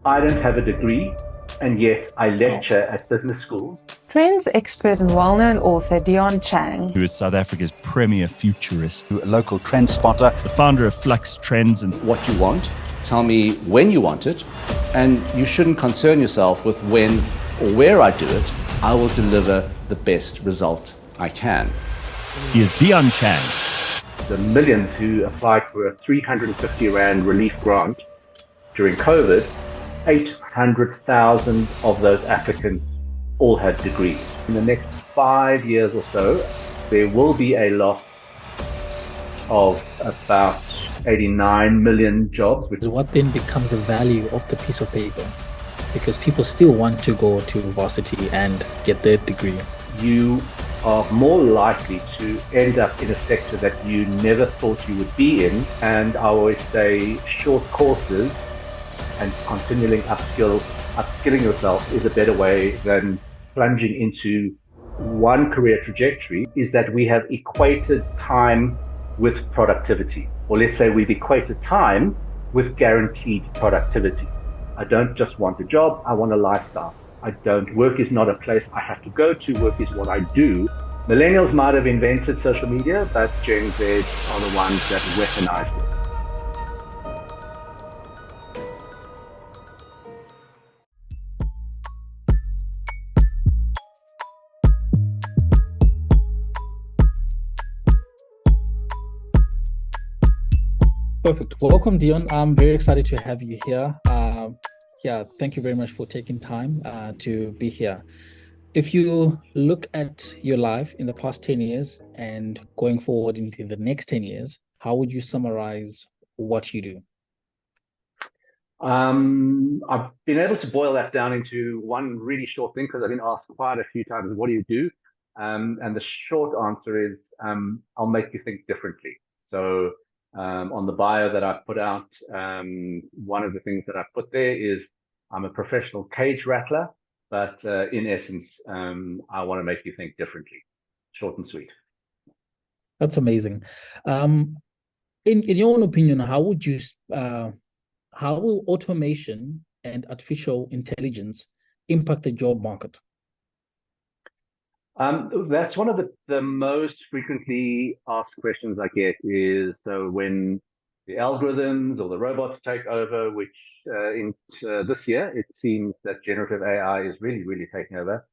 I don't have a degree, and yet I Oh. lecture at business schools. Trends expert and well-known author Dion Chang, who is South Africa's premier futurist, a local trend spotter, the founder of Flux Trends. And what you want, tell me when you want it, and you shouldn't concern yourself with when or where I do it. I will deliver the best result I can. He is Dion Chang. The millions who applied for a 350 Rand relief grant during COVID, 800,000 of those applicants all had degrees. In the next 5 years or so, there will be a loss of about 89 million jobs. What then becomes the value of the piece of paper? Because people still want to go to varsity and get their degree. You are more likely to end up in a sector that you never thought you would be in. And I always say short courses and continually upskilling yourself is a better way than plunging into one career trajectory. Is that we have equated time with productivity, or let's say we've equated time with guaranteed productivity. I don't just want a job, I want a lifestyle. Work is not a place I have to go to, work is what I do. Millennials might have invented social media, but Gen Z are the ones that weaponize it. Perfect. Welcome, Dion. I'm very excited to have you here. Thank you very much for taking time to be here. If you look at your life in the past 10 years and going forward into the next 10 years, how would you summarize what you do? I've been able to boil that down into one really short thing because I've been asked quite a few times, what do you do? And the short answer is, I'll make you think differently. So on the bio that I've put out, one of the things that I've put there is I'm a professional cage rattler, but in essence, I want to make you think differently. Short and sweet. That's amazing. In your own opinion, how will automation and artificial intelligence impact the job market? That's one of the most frequently asked questions I get is, so when the algorithms or the robots take over, which this year, it seems that generative AI is really, really taking over.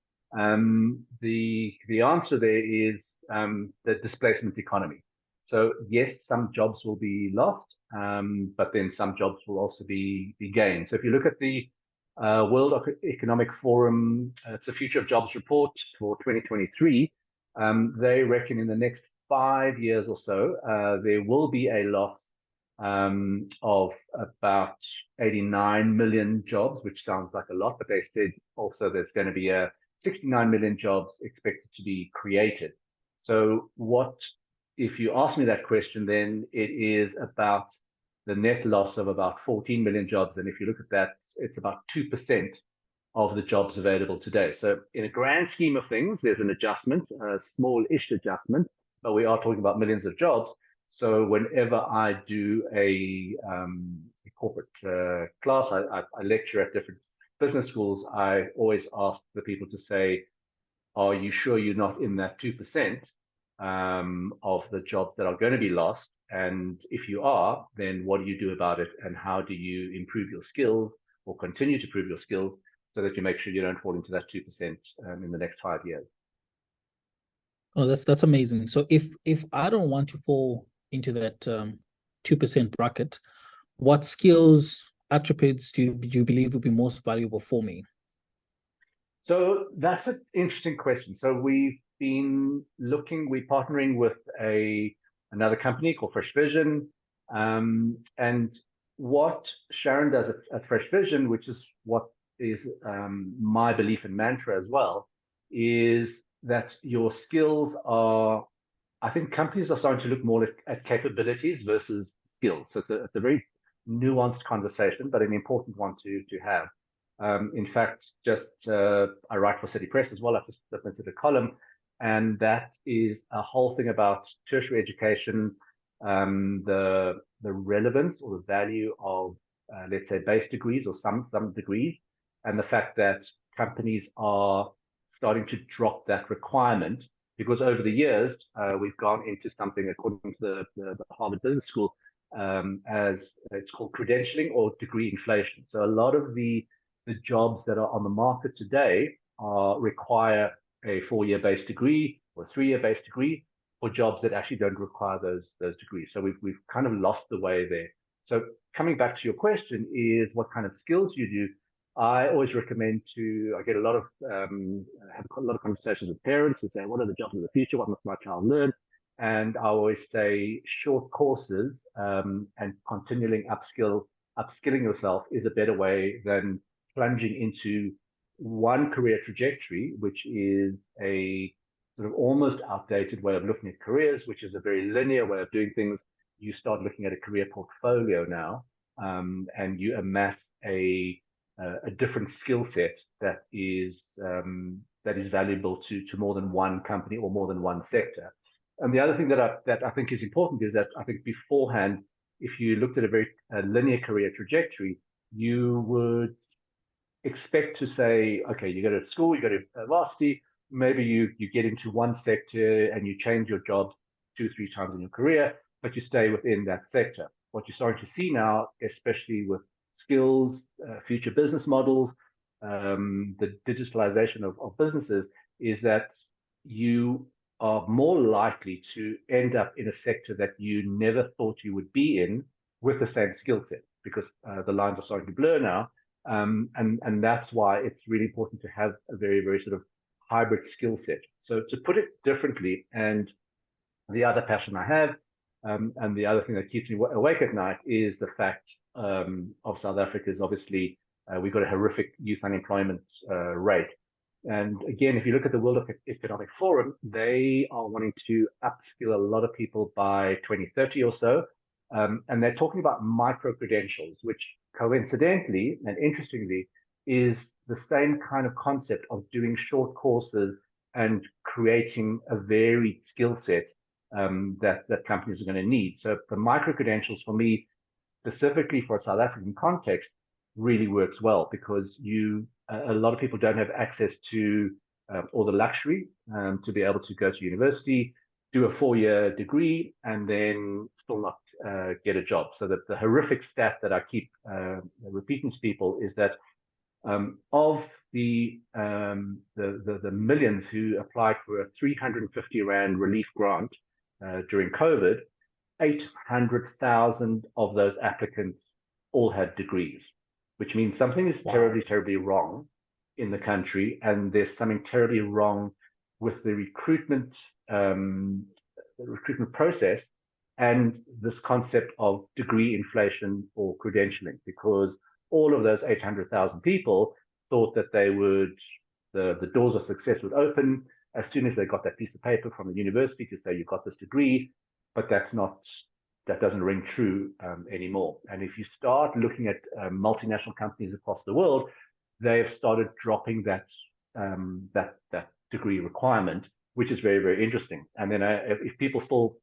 The answer there is the displacement economy. So yes, some jobs will be lost, but then some jobs will also be gained. So if you look at the World Economic Forum, it's a Future of Jobs report for 2023. They reckon in the next 5 years or so, there will be a loss of about 89 million jobs, which sounds like a lot, but they said also there's going to be 69 million jobs expected to be created. So if you ask me that question, then it is about the net loss of about 14 million jobs. And if you look at that, it's about 2% of the jobs available today. So in a grand scheme of things, there's an adjustment, a small-ish adjustment, but we are talking about millions of jobs. So whenever I do a corporate class, I lecture at different business schools, I always ask the people to say, are you sure you're not in that 2% of the jobs that are going to be lost? And if you are, then what do you do about it? And how do you improve your skills or continue to improve your skills so that you make sure you don't fall into that 2% in the next 5 years? Oh, that's amazing. So if I don't want to fall into that 2% bracket, what skills, attributes do you believe would be most valuable for me? So that's an interesting question. So we're partnering with another company called Fresh Vision. And what Sharon does at Fresh Vision, which is what is my belief and mantra as well, is that your skills I think companies are starting to look more at capabilities versus skills. So it's a very nuanced conversation, but an important one to have. In fact, I write for City Press as well. I've just submitted a column, and that is a whole thing about tertiary education, the relevance or the value of let's say, base degrees or some degrees, and the fact that companies are starting to drop that requirement because over the years we've gone into something according to the Harvard Business School as it's called credentialing or degree inflation. So a lot of the jobs that are on the market today require a 4-year base degree or 3-year base degree for jobs that actually don't require those degrees. So we've kind of lost the way there. So coming back to your question is what kind of skills you do. I always recommend I get a lot of, have a lot of conversations with parents who say, what are the jobs of the future? What must my child learn? And I always say short courses and continually upskilling yourself is a better way than plunging into one career trajectory, which is a sort of almost outdated way of looking at careers, which is a very linear way of doing things. You start looking at a career portfolio now, and you amass a different skill set that is valuable to more than one company or more than one sector. And the other thing that I think is important is that I think beforehand, if you looked at a very linear career trajectory, you would expect to say, okay, you go to school, you go to varsity, maybe you get into one sector and you change your job 2-3 times in your career, but you stay within that sector. What you're starting to see now, especially with skills, future business models, the digitalization of businesses, is that you are more likely to end up in a sector that you never thought you would be in with the same skill set, because the lines are starting to blur now. And that's why it's really important to have a very, very sort of hybrid skill set. So to put it differently, and the other passion I have, and the other thing that keeps me awake at night is the fact of South Africa is obviously we've got a horrific youth unemployment rate. And again, if you look at the World Economic Forum, they are wanting to upskill a lot of people by 2030 or so. And they're talking about micro-credentials, which coincidentally and interestingly is the same kind of concept of doing short courses and creating a varied skill set that companies are going to need. So the micro-credentials for me, specifically for a South African context, really works well because a lot of people don't have access to or the luxury to be able to go to university, do a 4-year degree, and then still not get a job. So the horrific stat that I keep repeating to people is that of the millions who applied for a 350 Rand relief grant during COVID, 800,000 of those applicants all had degrees, which means something is terribly, terribly wrong in the country, and there's something terribly wrong with the recruitment process and this concept of degree inflation or credentialing, because all of those 800,000 people thought that the doors of success would open as soon as they got that piece of paper from the university to say you got this degree, but that doesn't ring true anymore. And if you start looking at multinational companies across the world, they've started dropping that degree requirement, which is very, very interesting. And then if people still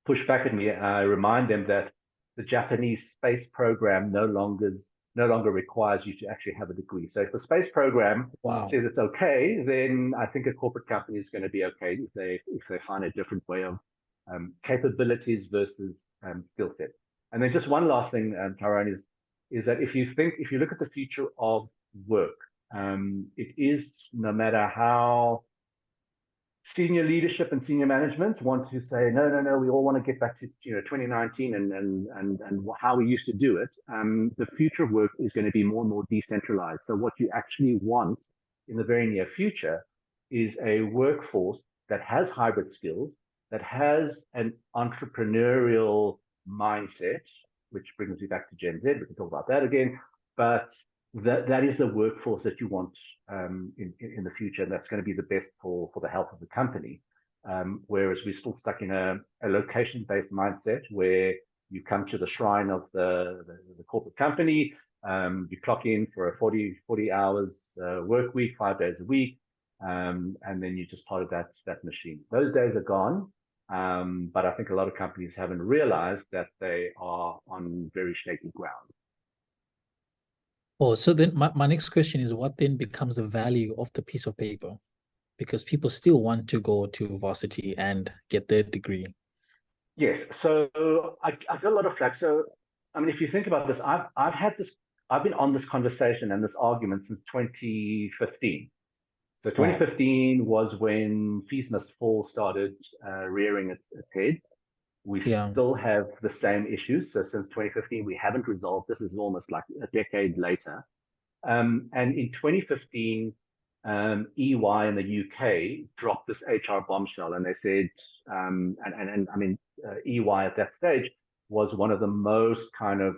push back at me, I remind them that the Japanese space program no longer requires you to actually have a degree. So if the space program says it's okay, then I think a corporate company is going to be okay if they find a different way of capabilities versus skill set. And then just one last thing, Tyrone, is that if you look at the future of work, it is, no matter how senior leadership and senior management want to say, no, we all want to get back to 2019 and how we used to do it. The future of work is going to be more and more decentralized. So what you actually want in the very near future is a workforce that has hybrid skills, that has an entrepreneurial mindset, which brings me back to Gen Z. We can talk about that again, but that is the workforce that you want in the future, and that's going to be the best for the health of the company. Whereas we're still stuck in a location-based mindset where you come to the shrine of the corporate company, you clock in for a 40 hours work week, 5 days a week, and then you're just part of that machine. Those days are gone, but I think a lot of companies haven't realized that they are on very shaky ground. Oh, so then my next question is what then becomes the value of the piece of paper? Because people still want to go to varsity and get their degree. Yes, so I feel a lot of flack. So, I mean, if you think about this, I've been on this conversation and this argument since 2015. So Wow. 2015 was when fees must fall started rearing its head. We Yeah. still have the same issues. So since 2015, we haven't resolved. This is almost like a decade later. And in 2015, EY in the UK dropped this HR bombshell, and they said, and I mean, EY at that stage was one of the most kind of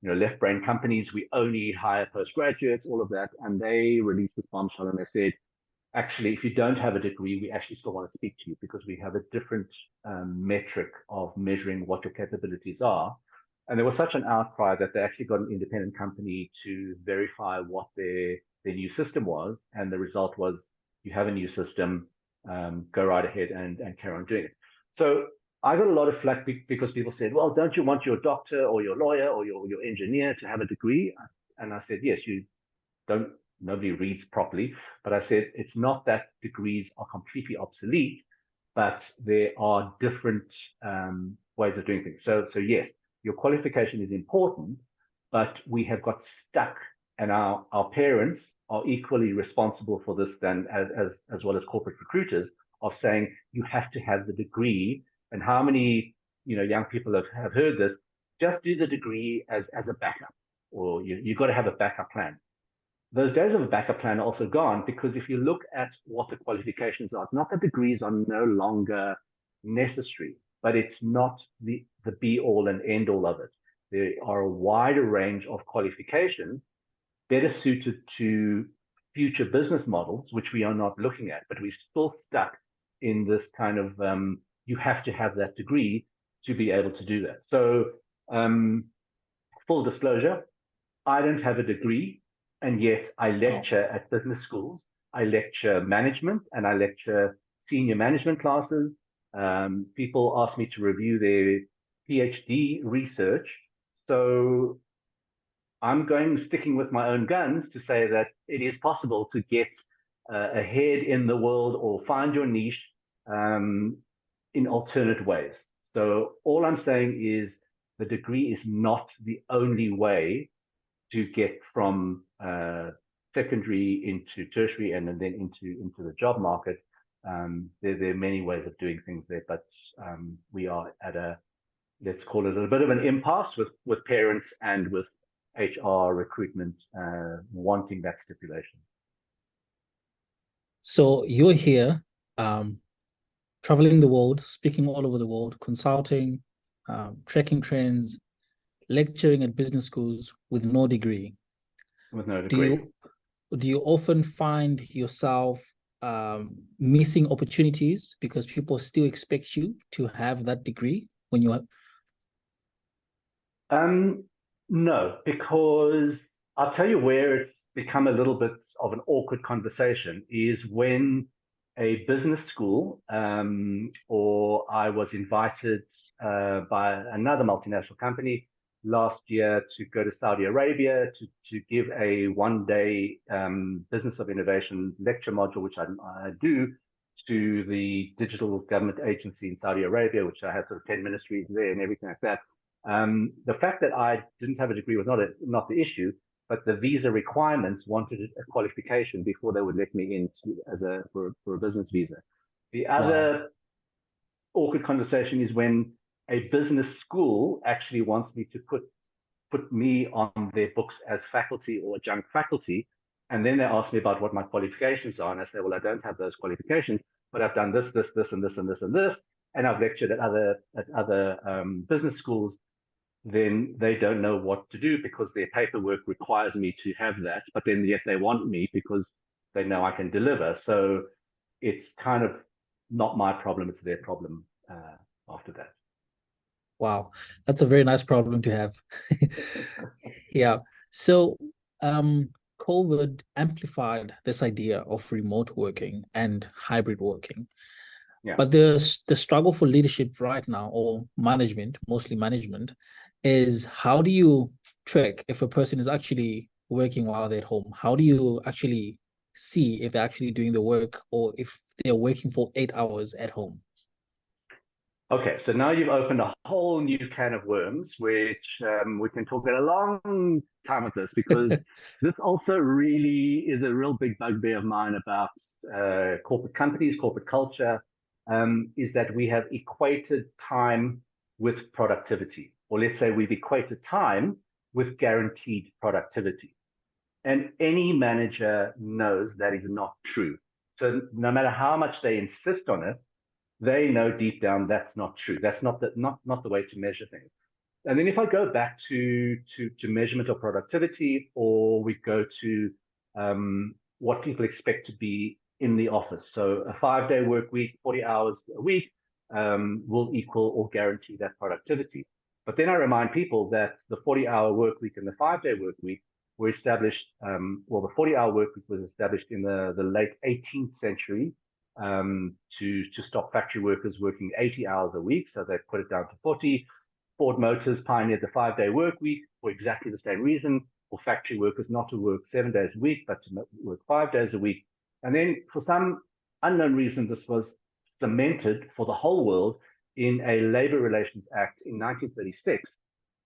left brain companies. We only hire postgraduates, all of that, and they released this bombshell, and they said, actually, if you don't have a degree, we actually still want to speak to you because we have a different metric of measuring what your capabilities are. And there was such an outcry that they actually got an independent company to verify what their new system was. And the result was, you have a new system, go right ahead and carry on doing it. So I got a lot of flack because people said, well, don't you want your doctor or your lawyer or your engineer to have a degree? And I said, yes, you don't, nobody reads properly. But I said, it's not that degrees are completely obsolete, but there are different ways of doing things. So yes, your qualification is important, but we have got stuck, and our parents are equally responsible for this than as well as corporate recruiters of saying you have to have the degree. And how many young people have heard this? Just do the degree as a backup, or you've got to have a backup plan. Those days of a backup plan are also gone, because if you look at what the qualifications are, it's not that degrees are no longer necessary, but it's not the be all and end all of it. There are a wider range of qualifications better suited to future business models, which we are not looking at, but we're still stuck in this kind of you have to have that degree to be able to do that. So full disclosure, I don't have a degree, and yet I lecture at business schools. I lecture management, and I lecture senior management classes. People ask me to review their PhD research. So I'm sticking with my own guns to say that it is possible to get ahead in the world or find your niche in alternate ways. So all I'm saying is the degree is not the only way to get from secondary into tertiary and then into the job market. There are many ways of doing things there, but we are at let's call it a bit of an impasse with parents and with HR recruitment wanting that stipulation. So you're here, traveling the world, speaking all over the world, consulting, tracking trends, lecturing at business schools with no degree. With no degree. Do you often find yourself missing opportunities because people still expect you to have that degree when you have? No, because I'll tell you where it's become a little bit of an awkward conversation is when a business school, or I was invited by another multinational company last year to go to Saudi Arabia to give a one-day business of innovation lecture module, which I do, to the digital government agency in Saudi Arabia, which I have sort of 10 ministries there and everything like that. The fact that I didn't have a degree was not the issue, but the visa requirements wanted a qualification before they would let me in for a business visa. The other awkward conversation is when a business school actually wants me to put me on their books as faculty or adjunct faculty, and then they ask me about what my qualifications are, and I say, well, I don't have those qualifications, but I've done this, this, this, and this, and this, and this, and I've lectured at other business schools. Then they don't know what to do because their paperwork requires me to have that, but then yet they want me because they know I can deliver. So it's kind of not my problem, it's their problem after that. Wow, that's a very nice problem to have. Yeah. So COVID amplified this idea of remote working and hybrid working. Yeah. But the struggle for leadership right now, or management, mostly management, is how do you track if a person is actually working while they're at home? How do you actually see if they're actually doing the work or if they're working for 8 hours at home? Okay, so now you've opened a whole new can of worms, which we can talk at a long time with this, because this also really is a real big bugbear of mine about corporate companies, corporate culture, is that we have equated time with productivity, or let's say we've equated time with guaranteed productivity. And any manager knows that is not true. So no matter how much they insist on it, they know deep down that's not true. That's not the way to measure things. And then if I go back to measurement of productivity, or we go to what people expect to be in the office. So a 5-day work week, 40 hours a week will equal or guarantee that productivity. But then I remind people that the 40-hour work week and the 5-day work week were established, the 40-hour work week was established in the late 18th century to stop factory workers working 80 hours a week. So they put it down to 40. Ford Motors pioneered the 5-day work week for exactly the same reason, for factory workers not to work 7 days a week, but to work 5 days a week. And then for some unknown reason, this was cemented for the whole world in a Labor Relations Act in 1936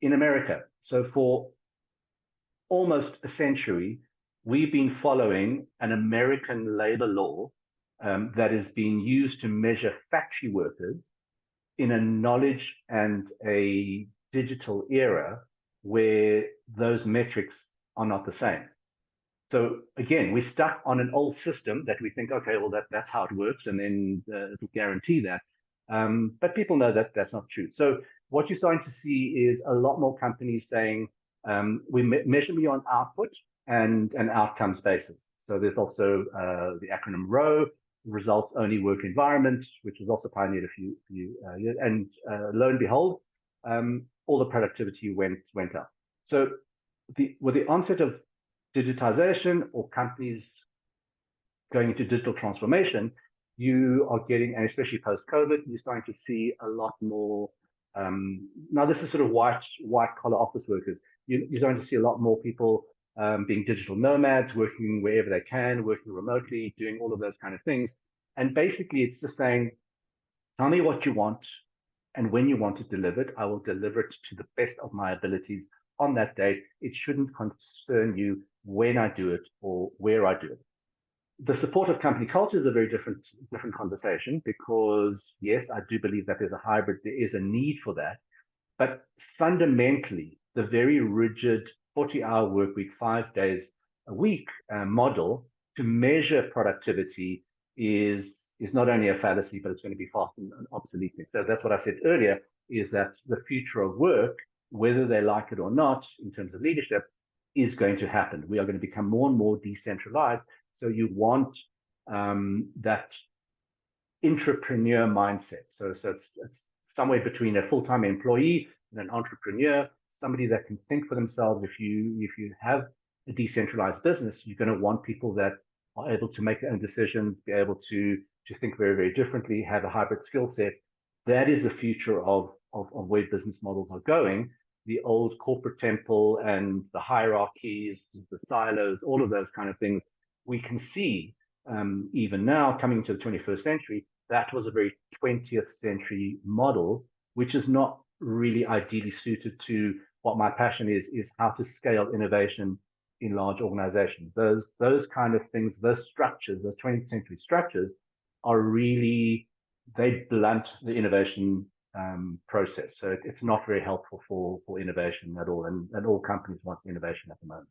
in America. So for almost a century, we've been following an American labor law that is being used to measure factory workers in a knowledge and a digital era where those metrics are not the same. So again, we're stuck on an old system that we think, okay, well, that's how it works, and then it'll guarantee that. But people know that that's not true. So what you're starting to see is a lot more companies saying, we measure me on output and an outcomes basis. So there's also the acronym ROW, results only work environment, which was also pioneered a few years, and lo and behold, all the productivity went up. So with the onset of digitization or companies going into digital transformation, you are getting, and especially post-COVID, you're starting to see a lot more. Now this is sort of white collar office workers. You're starting to see a lot more people being digital nomads, working wherever they can, working remotely, doing all of those kind of things. And basically, it's just saying, tell me what you want, and when you want it delivered, I will deliver it to the best of my abilities on that date. It shouldn't concern you when I do it or where I do it. The support of company culture is a very different conversation, because yes, I do believe that there's a hybrid, there is a need for that. But fundamentally, the very rigid 40-hour work week, 5 days a week model to measure productivity is not only a fallacy, but it's going to be fast and obsolete. So that's what I said earlier, is that the future of work, whether they like it or not, in terms of leadership, is going to happen. We are going to become more and more decentralized. So you want that entrepreneur mindset. So it's somewhere between a full-time employee and an entrepreneur, somebody that can think for themselves. If you have a decentralized business, you're going to want people that are able to make their own decisions, be able to think very, very differently, have a hybrid skill set. That is the future of where business models are going. The old corporate temple and the hierarchies, the silos, all of those kind of things, we can see even now coming to the 21st century, that was a very 20th century model, which is not really ideally suited to what my passion is how to scale innovation in large organizations. Those kind of things, those structures, those 20th century structures are really, they blunt the innovation process. So it's not very helpful for innovation at all. And all companies want innovation at the moment.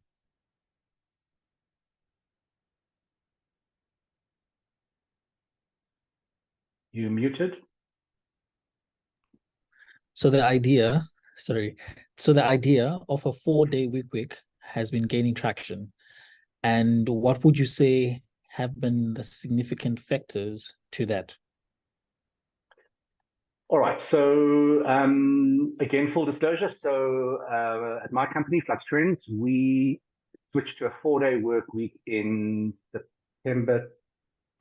You muted? So the idea of a 4-day work week has been gaining traction. And what would you say have been the significant factors to that? All right. So again, full disclosure. So at my company, Flux Trends, we switched to a 4-day work week in September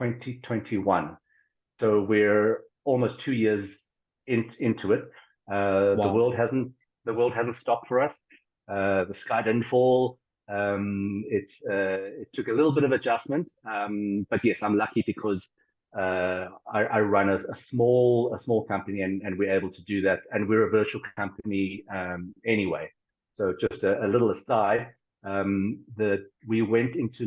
2021. So we're almost 2 years into it. Wow. The world hasn't stopped for us. The sky didn't fall. It took a little bit of adjustment, but yes, I'm lucky because I run a small company, and we're able to do that, and we're a virtual company anyway. So just a little aside, we went into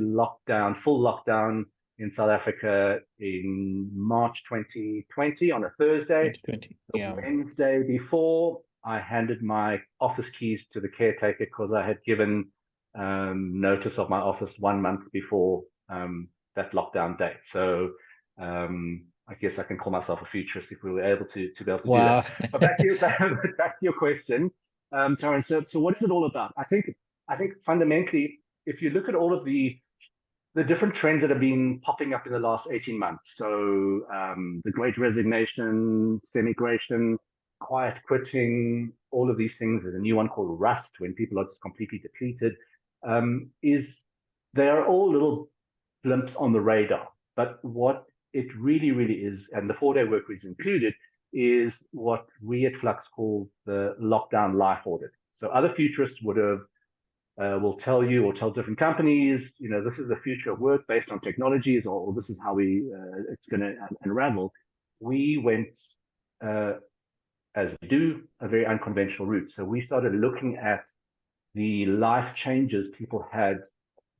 full lockdown in South Africa in March 2020 on a Thursday. 2020. The Yeah. Wednesday before, I handed my office keys to the caretaker because I had given notice of my office 1 month before that lockdown date. So I guess I can call myself a futurist if we were able to be able to do that. But back to your question, Taryn. So what is it all about? I think fundamentally, if you look at all of the different trends that have been popping up in the last 18 months, so the Great Resignation, semigration, quiet quitting, all of these things. There's a new one called rust, when people are just completely depleted. They are all little blimps on the radar. But what it really, really is, and the 4-day work week included, is what we at Flux call the lockdown life audit. So other futurists would have will tell you, or tell different companies, this is the future of work based on technologies, or this is how it's going to unravel. We went, as we do, a very unconventional route. So we started looking at the life changes people had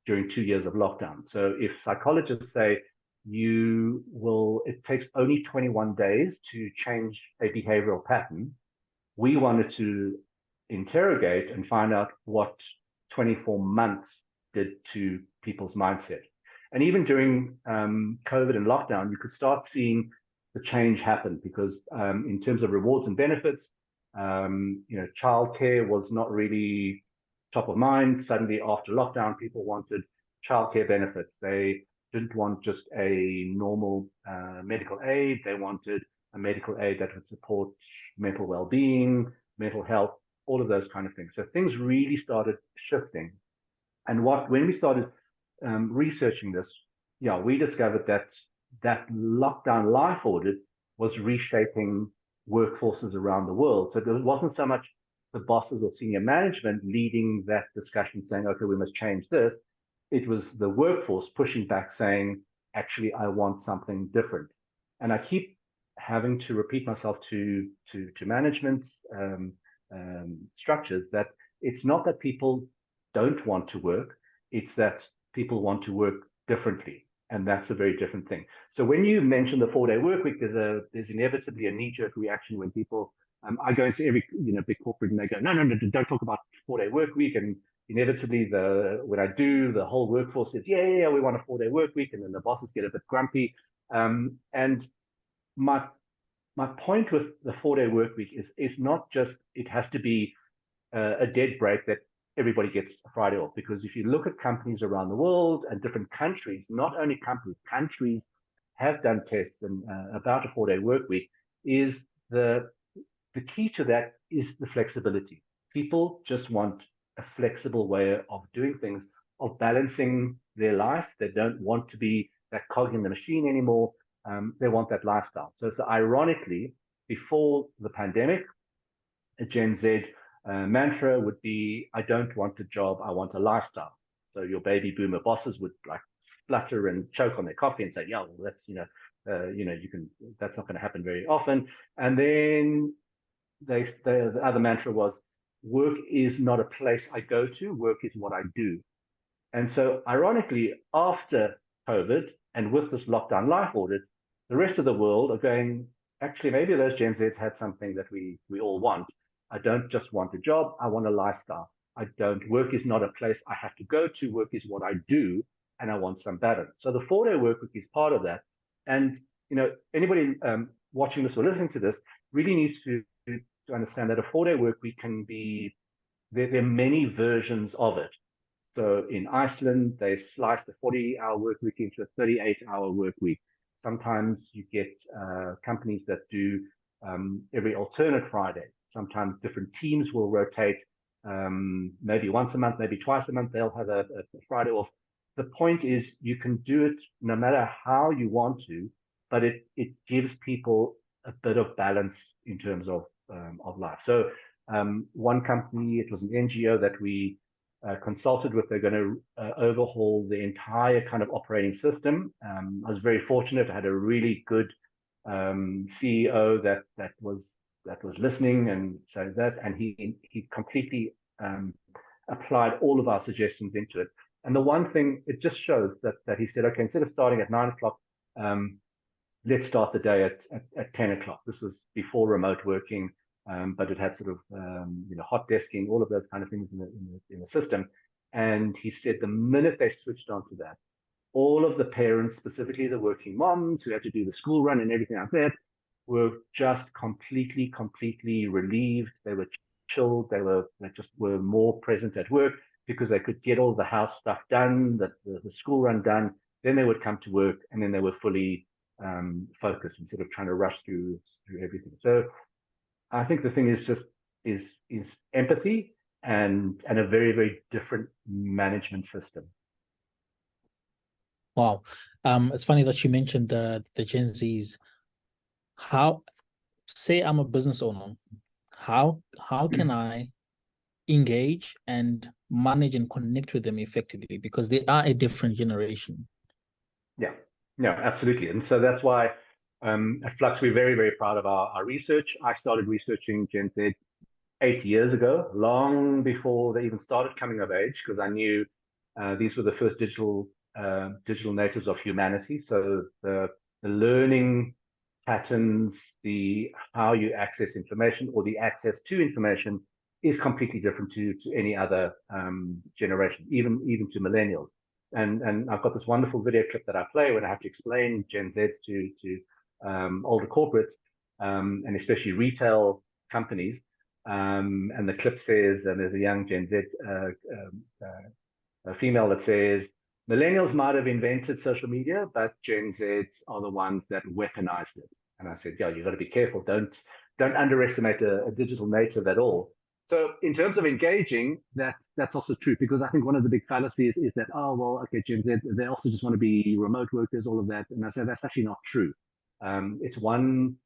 during 2 years of lockdown. So if psychologists say it takes only 21 days to change a behavioral pattern, we wanted to interrogate and find out what 24 months did to people's mindset. And even during COVID and lockdown, you could start seeing the change happen because in terms of rewards and benefits, childcare was not really top of mind. Suddenly after lockdown, people wanted childcare benefits. They didn't want just a normal medical aid. They wanted a medical aid that would support mental well-being, mental health, all of those kind of things. So things really started shifting. And when we started researching this, we discovered that lockdown life audit was reshaping workforces around the world. So it wasn't so much the bosses or senior management leading that discussion saying, okay, we must change this. It was the workforce pushing back saying, actually, I want something different. And I keep having to repeat myself to management structures that it's not that people don't want to work, it's that people want to work differently. And that's a very different thing. So when you mention the 4-day work week, there's inevitably a knee-jerk reaction when people, I go into every big corporate and they go, no, don't talk about 4-day work week. And inevitably when I do, the whole workforce says, yeah, we want a 4-day work week. And then the bosses get a bit grumpy. And my point with the 4-day work week is not just it has to be a dead break that everybody gets a Friday off. Because if you look at companies around the world and different countries, not only countries have done tests and about a 4-day work week, is the key to that is the flexibility. People just want a flexible way of doing things, of balancing their life. They don't want to be that cog in the machine anymore. They want that lifestyle. So ironically, before the pandemic, a Gen Z mantra would be, I don't want a job, I want a lifestyle. So your baby boomer bosses would like splutter and choke on their coffee and say, yeah, well, that's, that's not going to happen very often. And then the other mantra was, work is not a place I go to, work is what I do. And so ironically, after COVID and with this lockdown life audit, the rest of the world are going, actually, maybe those Gen Zs had something that we all want. I don't just want a job, I want a lifestyle. Work is not a place I have to go to, work is what I do, and I want some balance. So the 4-day work week is part of that. And anybody watching this or listening to this really needs to understand that a 4-day work week can be, there are many versions of it. So in Iceland, they slice the 40-hour work week into a 38-hour work week. Sometimes you get companies that do every alternate Friday. Sometimes different teams will rotate, maybe once a month, maybe twice a month, they'll have a Friday off. The point is you can do it no matter how you want to, but it gives people a bit of balance in terms of life. So One company, it was an NGO that we consulted with. They're going to overhaul the entire kind of operating system. I was very fortunate. I had a really good CEO that was listening, and so that, and he completely applied all of our suggestions into it. And the one thing, it just shows that he said, okay, instead of starting at 9 o'clock, let's start the day at 10 o'clock. This was before remote working, but it had sort of hot desking, all of those kind of things in the system. And he said the minute they switched on to that, all of the parents, specifically the working moms who had to do the school run and everything like that, were just completely relieved. They were chilled. They just were more present at work because they could get all the house stuff done, the school run done. Then they would come to work, and then they were fully focused instead of trying to rush through everything. So I think the thing is just is empathy and a very different management system. Wow. It's funny that you mentioned the Gen Zs. How, say I'm a business owner, how can I engage and manage and connect with them effectively? Because they are a different generation. Yeah, absolutely. And so that's why at Flux, we're very proud of our research. I started researching Gen Z 8 years ago, long before they even started coming of age, because I knew these were the first digital natives of humanity. So the learning patterns, the how you access information or the access to information is completely different to any other generation, even to millennials. And I've got this wonderful video clip that I play when I have to explain Gen Z to older corporates, and especially retail companies. And the clip says, and there's a young Gen Z a female that says, millennials might have invented social media, but Gen Zs are the ones that weaponized it. And I said, yeah, you've got to be careful. Don't underestimate a digital native at all. So in terms of engaging, that's also true, because I think one of the big fallacies is that, oh, well, okay, Gen Z, they also just want to be remote workers, all of that. And I said, that's actually not true. It's one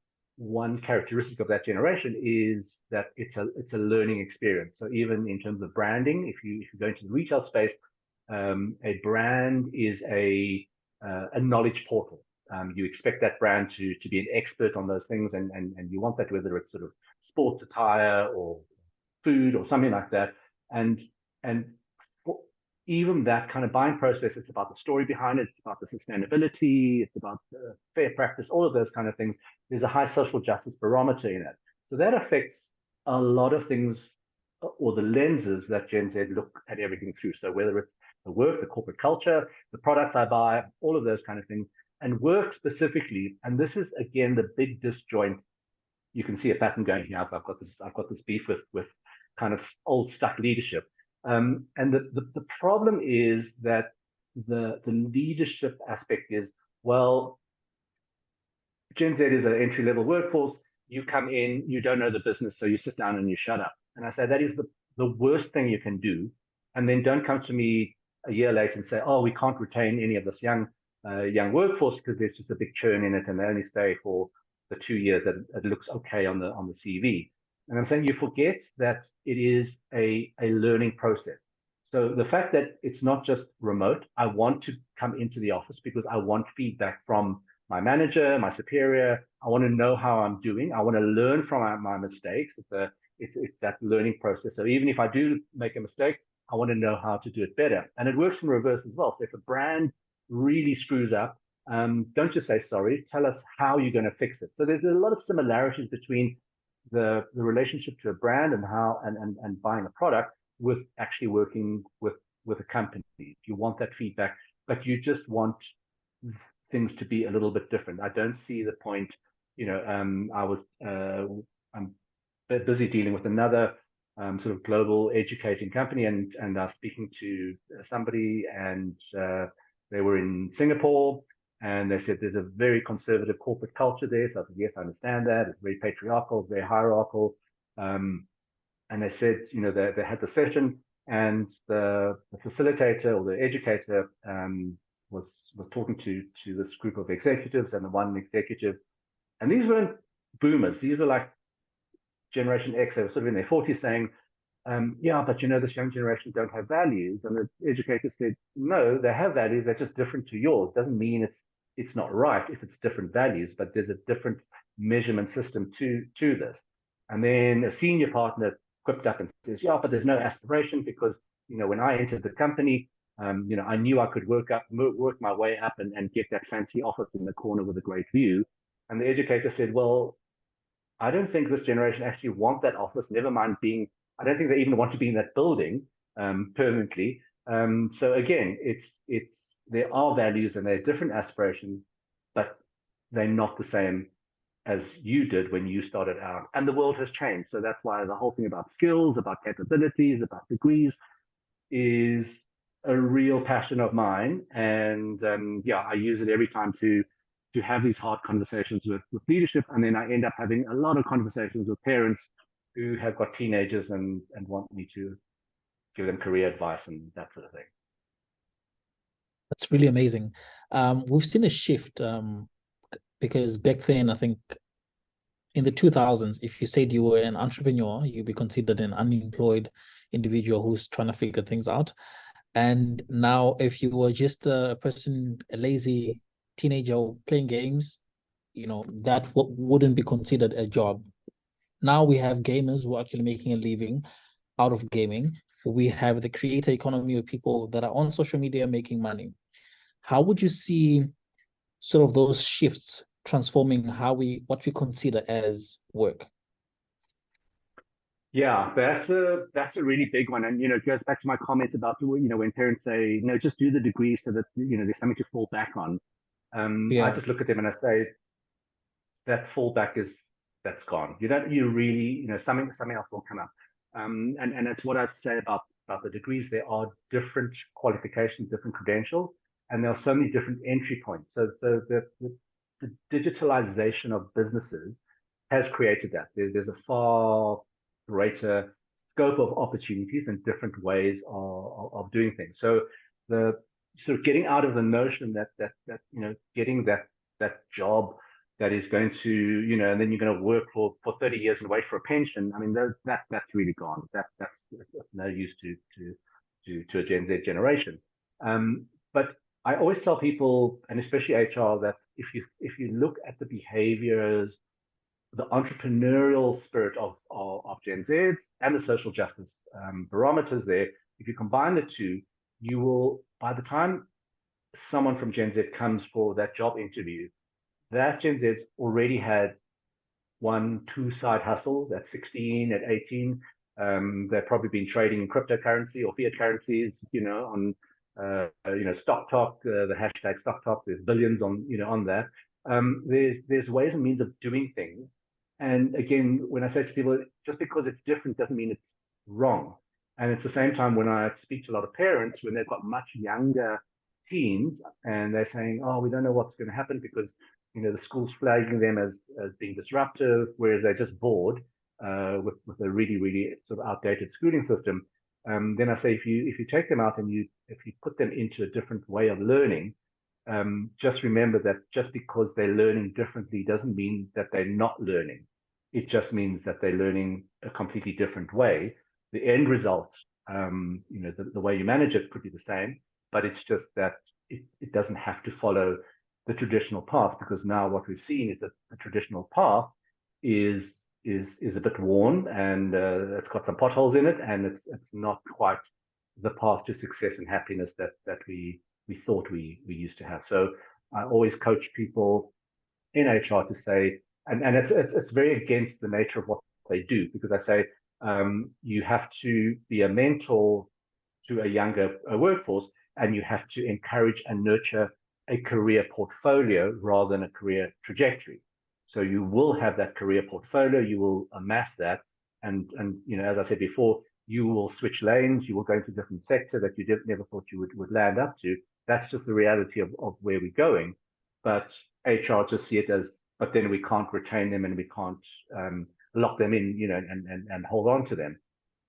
characteristic of that generation is that it's a learning experience. So even in terms of branding, if you go into the retail space, a brand is a knowledge portal. You expect that brand to be an expert on those things, and you want that, whether it's sort of sports attire or food or something like that. And even that kind of buying process, it's about the story behind it, it's about the sustainability, it's about fair practice, all of those kind of things. There's a high social justice barometer in it. So that affects a lot of things, or the lenses that Gen Z look at everything through. So whether it's the work, the corporate culture, the products I buy, all of those kind of things. And work specifically, and this is again the big disjoint. You can see a pattern going here. I've got this beef with kind of old stuck leadership. And the problem is that the leadership aspect is, well, Gen Z is an entry-level workforce. You come in, you don't know the business, so you sit down and you shut up. And I say that is the worst thing you can do. And then don't come to me a year later and say, oh, we can't retain any of this young workforce because there's just a big churn in it, and they only stay for the 2 years that it looks okay on the CV. And I'm saying you forget that it is a learning process. So the fact that it's not just remote, I want to come into the office because I want feedback from my manager, my superior. I want to know how I'm doing. I want to learn from my mistakes. It's that learning process. So even if I do make a mistake, I want to know how to do it better. And it works in reverse as well. So if a brand really screws up, don't just say sorry. Tell us how you're going to fix it. So there's a lot of similarities between the relationship to a brand and how and buying a product with actually working with a company. If you want that feedback, but you just want things to be a little bit different. I don't see the point. I'm busy dealing with another sort of global educating company, and I was speaking to somebody, and they were in Singapore, and they said there's a very conservative corporate culture there. So I said, yes, I understand that. It's very patriarchal, very hierarchical. And they said, they had the session, and the facilitator or the educator was talking to this group of executives, and the one executive, and these weren't boomers. These were like Generation X, they were sort of in their 40s saying, yeah, but this young generation don't have values. And the educator said, no, they have values. They're just different to yours. Doesn't mean it's not right if it's different values, but there's a different measurement system to this. And then a senior partner quipped up and says, yeah, but there's no aspiration because, when I entered the company, I knew I could work my way up and get that fancy office in the corner with a great view. And the educator said, well, I don't think this generation actually want that office, never mind I don't think they even want to be in that building permanently. So again, there are values and there are different aspirations, but they're not the same as you did when you started out. And the world has changed. So that's why the whole thing about skills, about capabilities, about degrees is a real passion of mine. And I use it every time to have these hard conversations with leadership. And then I end up having a lot of conversations with parents who have got teenagers and want me to give them career advice and that sort of thing. That's really amazing. We've seen a shift because back then, I think in the 2000s, if you said you were an entrepreneur, you'd be considered an unemployed individual who's trying to figure things out. And now, if you were just a person, a lazy teenager playing games, that wouldn't be considered a job. Now we have gamers who are actually making a living out of gaming. We have the creator economy of people that are on social media making money. How would you see sort of those shifts transforming what we consider as work? Yeah, that's a really big one. And, it goes back to my comment about, when parents say, no, just do the degree so that, there's something to fall back on. I just look at them and I say, that fallback that's gone. You really, something else will come up. And it's what I'd say about the degrees. There are different qualifications, different credentials, and there are so many different entry points. So the digitalization of businesses has created that. There's a far greater scope of opportunities and different ways of doing things. So the sort of getting out of the notion that getting that job that is going to, and then you're going to work for 30 years and wait for a pension. I mean, that's really gone. That's no use to a Gen Z generation. But I always tell people, and especially HR, that if you look at the behaviors, the entrepreneurial spirit of Gen Zs and the social justice barometers there, if you combine the two, you will, by the time someone from Gen Z comes for that job interview, that Gen Z's already had 1-2 side hustles at 16, at 18. They've probably been trading in cryptocurrency or fiat currencies, on Stock Talk, the hashtag Stock Talk. There's billions on that. There's ways and means of doing things. And again, when I say to people, just because it's different doesn't mean it's wrong. And it's the same time when I speak to a lot of parents, when they've got much younger teens and they're saying, oh, we don't know what's going to happen because the school's flagging them as being disruptive, whereas they're just bored with a really, really sort of outdated schooling system. Then I say, if you take them out and if you put them into a different way of learning, just remember that just because they're learning differently doesn't mean that they're not learning. It just means that they're learning a completely different way. The end results, the way you manage it could be the same, but it's just that it doesn't have to follow the traditional path, because now what we've seen is that the traditional path is a bit worn and it's got some potholes in it, and it's not quite the path to success and happiness that we thought we used to have. So I always coach people in HR to say, and it's very against the nature of what they do, because I say you have to be a mentor to a younger workforce, and you have to encourage and nurture a career portfolio rather than a career trajectory. So you will have that career portfolio, you will amass that, and as I said before, you will switch lanes, you will go into a different sector that you never thought you would land up to. That's just the reality of where we're going. But HR just see it as, but then we can't retain them and we can't lock them in, and hold on to them.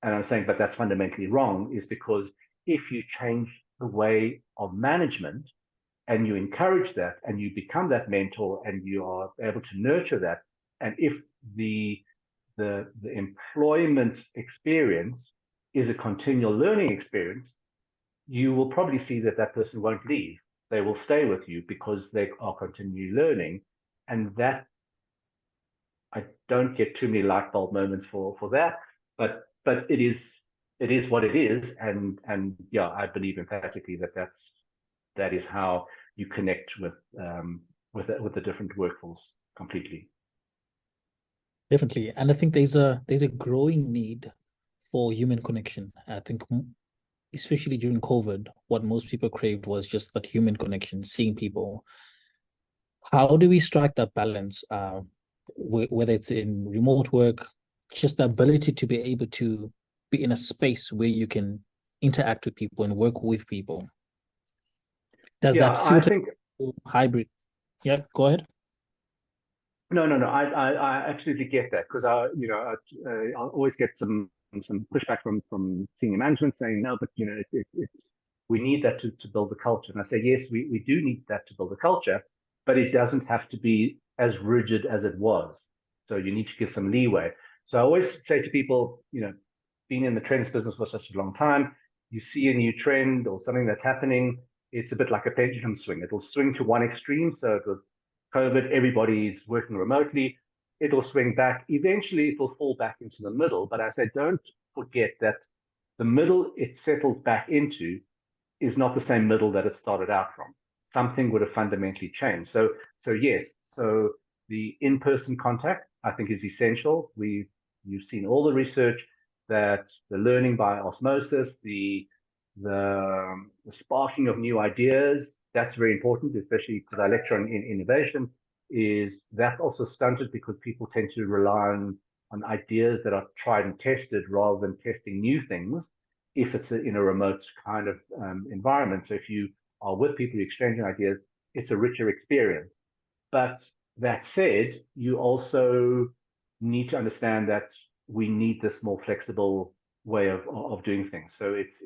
And I'm saying, but that's fundamentally wrong, is because if you change the way of management and you encourage that and you become that mentor and you are able to nurture that, and if the the employment experience is a continual learning experience, you will probably see that that person won't leave. They will stay with you because they are continually learning. And that, I don't get too many light bulb moments for that, but it is what it is. And yeah, I believe emphatically that that is how you connect with the different workforce completely. Definitely. And I think there's a growing need for human connection. I think especially during COVID, what most people craved was just that human connection, seeing people. How do we strike that balance? Whether it's in remote work, just the ability to be able to be in a space where you can interact with people and work with people. Does Yeah, that I filter think hybrid? Yeah, go ahead. no. I absolutely get that, because I'll always get some pushback from senior management saying no, but it's we need that to build the culture. And I say yes, we do need that to build the culture, but it doesn't have to be as rigid as it was. So you need to give some leeway. So I always say to people, being in the trends business for such a long time, you see a new trend or something that's happening, it's a bit like a pendulum swing. It'll swing to one extreme. So it was COVID, everybody's working remotely. It'll swing back. Eventually, it will fall back into the middle. But I say, don't forget that the middle it settles back into is not the same middle that it started out from. Something would have fundamentally changed. So yes. So the in-person contact, I think, is essential. You've seen all the research that the learning by osmosis, the sparking of new ideas, that's very important, especially because I lecture on innovation, is that also stunted because people tend to rely on ideas that are tried and tested rather than testing new things if it's in a remote kind of environment. So if you are with people exchanging ideas, it's a richer experience. But that said, you also need to understand that we need this more flexible way of doing things. So it's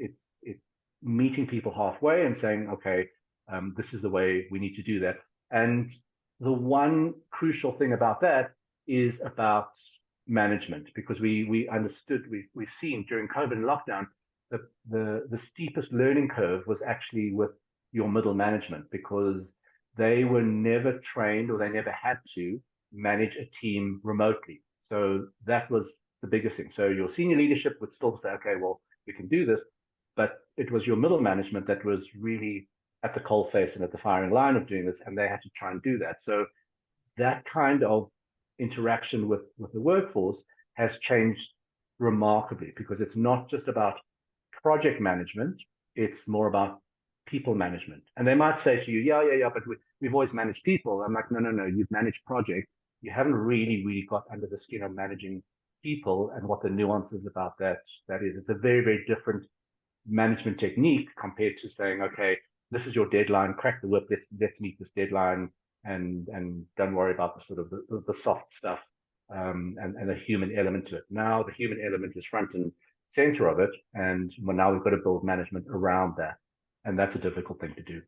meeting people halfway and saying, okay, this is the way we need to do that. And the one crucial thing about that is about management, because we understood, we've seen during COVID and lockdown, the steepest learning curve was actually with your middle management, because they were never trained or they never had to manage a team remotely. So that was the biggest thing. So your senior leadership would still say, okay, well, we can do this, but it was your middle management that was really at the coalface and at the firing line of doing this, and they had to try and do that. So that kind of interaction with the workforce has changed remarkably, because it's not just about project management, it's more about people management. And they might say to you, yeah, but we've always managed people. I'm like, no, you've managed projects. You haven't really got under the skin of managing people and what the nuances about that is. It's a very, very different management technique compared to saying, okay, this is your deadline, crack the whip, let's meet this deadline, and don't worry about the sort of the soft stuff, and the human element to it. Now the human element is front and center of it, and now we've got to build management around that, and that's a difficult thing to do.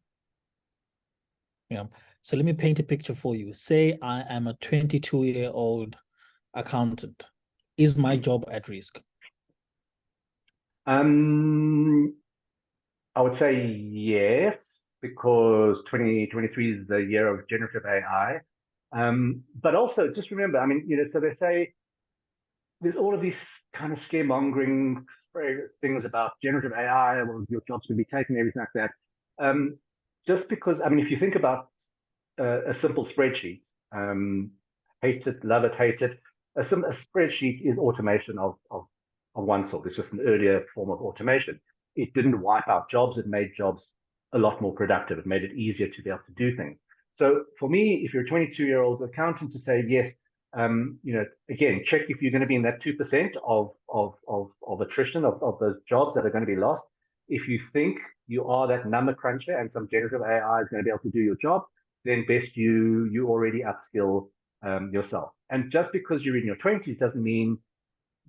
Yeah. So let me paint a picture for you. Say I am a 22-year-old accountant. Is my job at risk? I would say yes, because 2023 is the year of generative AI. But also just remember, I mean, so they say there's all of these kind of scaremongering things about generative AI, well, your job's going to be taken, everything like that. Just because, I mean, if you think about a simple spreadsheet, hate it, love it, hate it, a spreadsheet is automation of one sort. It's just an earlier form of automation. It didn't wipe out jobs. It made jobs a lot more productive. It made it easier to be able to do things. So for me, if you're a 22-year-old accountant, to say yes, again, check if you're going to be in that 2% of attrition of those jobs that are going to be lost. If you think you are that number cruncher and some generative AI is going to be able to do your job, then best you already upskill yourself. And just because you're in your 20s doesn't mean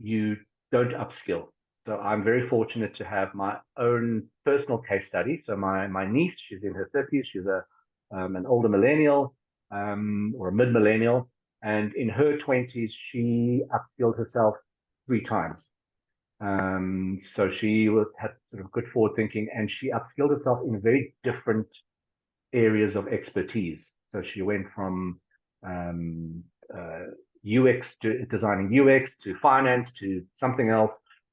you don't upskill. So I'm very fortunate to have my own personal case study. So my niece, she's in her 30s. She's an older millennial or a mid-millennial. And in her 20s, she upskilled herself 3 times. So she had sort of good forward thinking, and she upskilled herself in very different areas of expertise. So she went from UX to designing UX to finance to something else.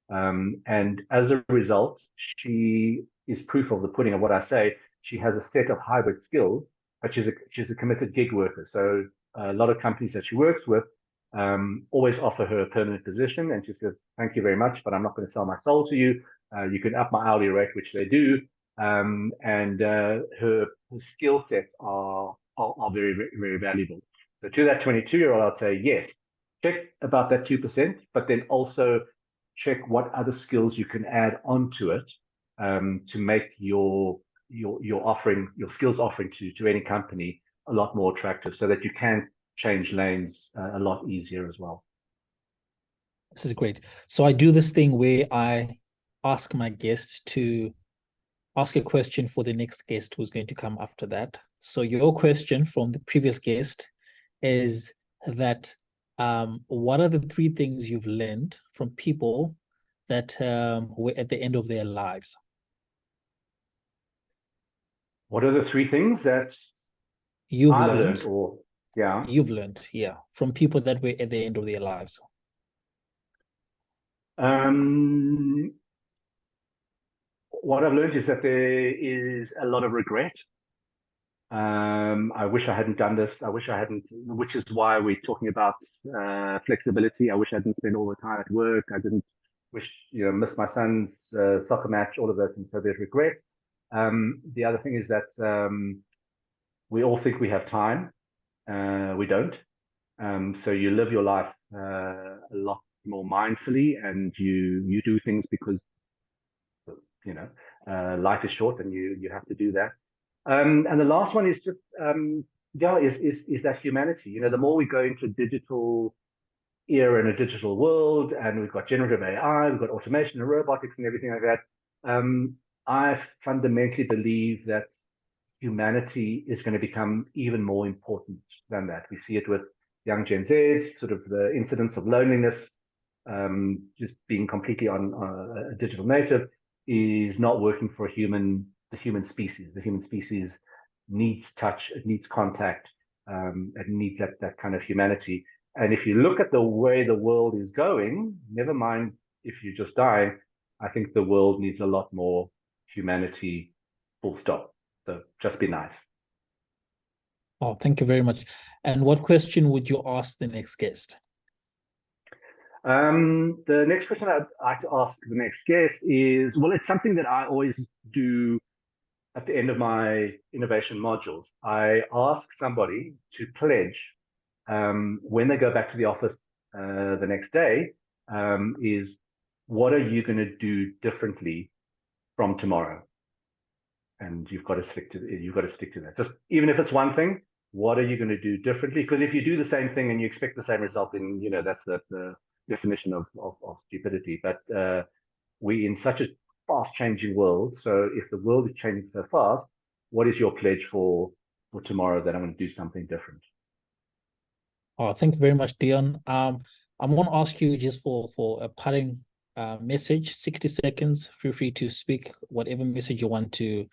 And as a result, she is proof of the pudding of what I say. She has a set of hybrid skills, but she's a committed gig worker. So a lot of companies that she works with always offer her a permanent position, and she says, "Thank you very much, but I'm not going to sell my soul to you. You can up my hourly rate," which they do. And her skill sets are very, very, very valuable. So to that 22-year-old, I'd say yes, check about that 2%, but then also check what other skills you can add onto it to make your offering, your skills offering to any company a lot more attractive, so that you can change lanes a lot easier as well. This is great. So I do this thing where I ask my guests to ask a question for the next guest who's going to come after that. So your question from the previous guest is that what are the 3 things you've learned from people that were at the end of their lives? What are the 3 things that You've I've learned, or yeah, you've learned, yeah, from people that were at the end of their lives? What I've learned is that there is a lot of regret. I wish I hadn't done this. I wish I hadn't, which is why we're talking about flexibility. I wish I hadn't spent all the time at work. I didn't miss my son's soccer match, all of those things. So there's regret. The other thing is that we all think we have time. We don't. So you live your life a lot more mindfully, and you do things because life is short, and you have to do that. And the last one is just is that humanity. The more we go into a digital era and a digital world, and we've got generative AI, we've got automation and robotics and everything like that. I fundamentally believe that humanity is going to become even more important than that. We see it with young Gen Z, sort of the incidence of loneliness, just being completely on a digital native is not working for the human species. The human species needs touch, it needs contact, it needs that kind of humanity. And if you look at the way the world is going, never mind if you're just dying, I think the world needs a lot more humanity, full stop. So just be nice. Oh, thank you very much. And what question would you ask the next guest? The next question I'd like to ask the next guest is, well, it's something that I always do at the end of my innovation modules. I ask somebody to pledge when they go back to the office the next day, is what are you going to do differently from tomorrow? And you've got to stick to that. Just even if it's one thing, what are you going to do differently? Because if you do the same thing and you expect the same result, then that's the definition of stupidity. But we're in such a fast-changing world. So if the world is changing so fast, what is your pledge for tomorrow that I'm going to do something different? Oh, thank you very much, Dion. I'm going to ask you just for a parting message, 60 seconds. Feel free to speak whatever message you want to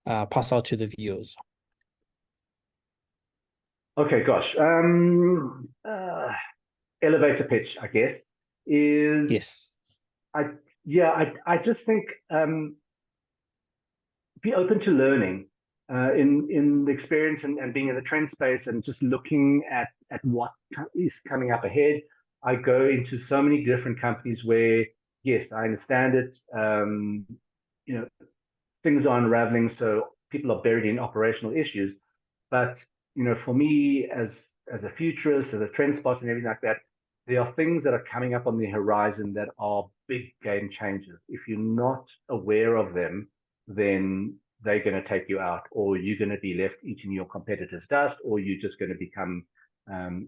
pass out to the viewers. Okay, gosh. Elevator pitch, I guess, is yes. I just think be open to learning in the experience and being in the trend space and just looking at what is coming up ahead. I go into so many different companies where, yes, I understand it. Things are unraveling, so people are buried in operational issues. But for me, as a futurist, as a trend spotter, and everything like that, there are things that are coming up on the horizon that are big game changers. If you're not aware of them, then they're going to take you out, or you're going to be left eating your competitors' dust, or you're just going to become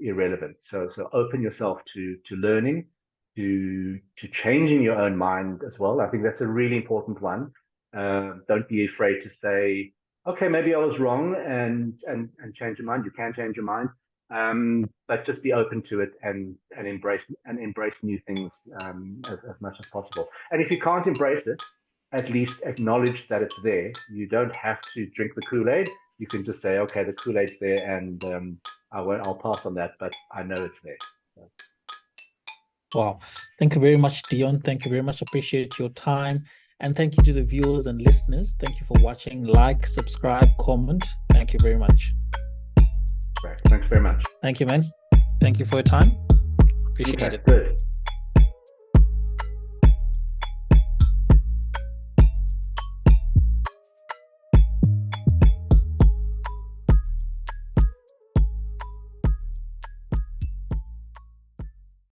irrelevant. So open yourself to learning, to changing your own mind as well. I think that's a really important one. Don't be afraid to say, okay, maybe I was wrong, and change your mind. You can change your mind. but just be open to it and embrace new things as much as possible. And if you can't embrace it, at least acknowledge that it's there. You don't have to drink the Kool-Aid. You can just say, okay, the Kool-Aid's there, and I'll pass on that, but I know it's there. So. Wow. Thank you very much, Dion. Thank you very much. Appreciate your time. And thank you to the viewers and listeners. Thank you for watching. Like, subscribe, comment. Thank you very much. Right. Thanks very much. Thank you, man. Thank you for your time. Appreciate it. Good.